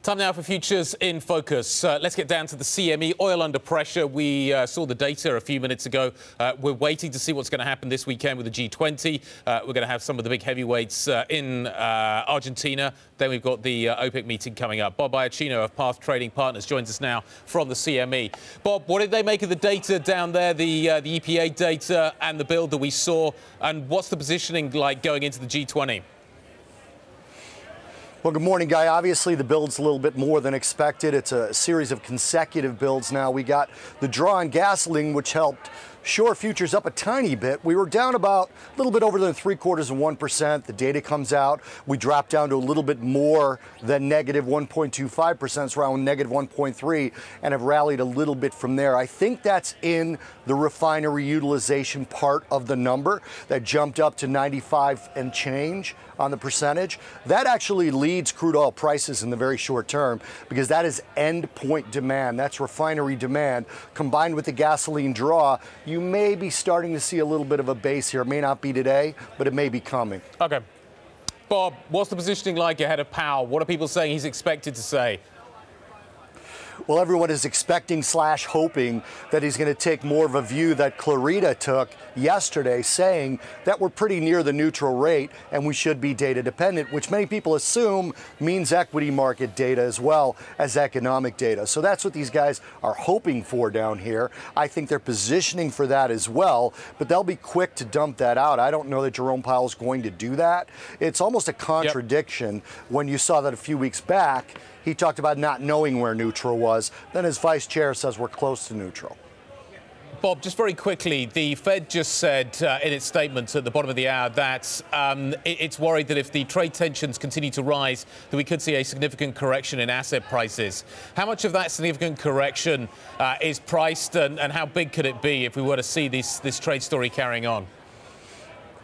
Time now for Futures in Focus. Let's get down to the CME. Oil under pressure. We saw the data a few minutes ago. We're waiting to see what's going to happen this weekend with the G20. We're going to have some of the big heavyweights in Argentina. Then we've got the OPEC meeting coming up. Bob Iaccino of Path Trading Partners joins us now from the CME. Bob, what did they make of the data down there, the EPA data and the build that we saw? And what's the positioning like going into the G20? Well, good morning, Guy. Obviously, the build's a little bit more than expected. It's a series of consecutive builds now. We got the draw on gasoline, which helped shore futures up a tiny bit. We were down about a little bit over than 0.75%. The data comes out. We dropped down to a little bit more than negative 1.25%, so around negative 1.3, and have rallied a little bit from there. I think that's in the refinery utilization part of the number that jumped up to 95 and change on the percentage. That actually leads crude oil prices in the very short term because that is end point demand. That's refinery demand combined with the gasoline draw. You may be starting to see a little bit of a base here. It may not be today, but it may be coming. Okay. Bob, what's the positioning like ahead of Powell? What are people saying he's expected to say? Well, everyone is expecting / hoping that he's going to take more of a view that Clarita took yesterday, saying that we're pretty near the neutral rate and we should be data dependent, which many people assume means equity market data as well as economic data. So that's what these guys are hoping for down here. I think they're positioning for that as well, but they'll be quick to dump that out. I don't know that Jerome Powell's going to do that. It's almost a contradiction when you saw that a few weeks back. He talked about not knowing where neutral was. Then his vice chair says we're close to neutral. Bob, just very quickly, the Fed just said in its statement at the bottom of the hour that it's worried that if the trade tensions continue to rise, that we could see a significant correction in asset prices. How much of that significant correction is priced, and how big could it be if we were to see this trade story carrying on?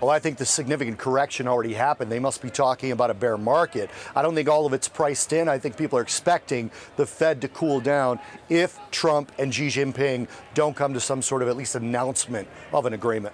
Well, I think the significant correction already happened. They must be talking about a bear market. I don't think all of it's priced in. I think people are expecting the Fed to cool down if Trump and Xi Jinping don't come to some sort of at least announcement of an agreement.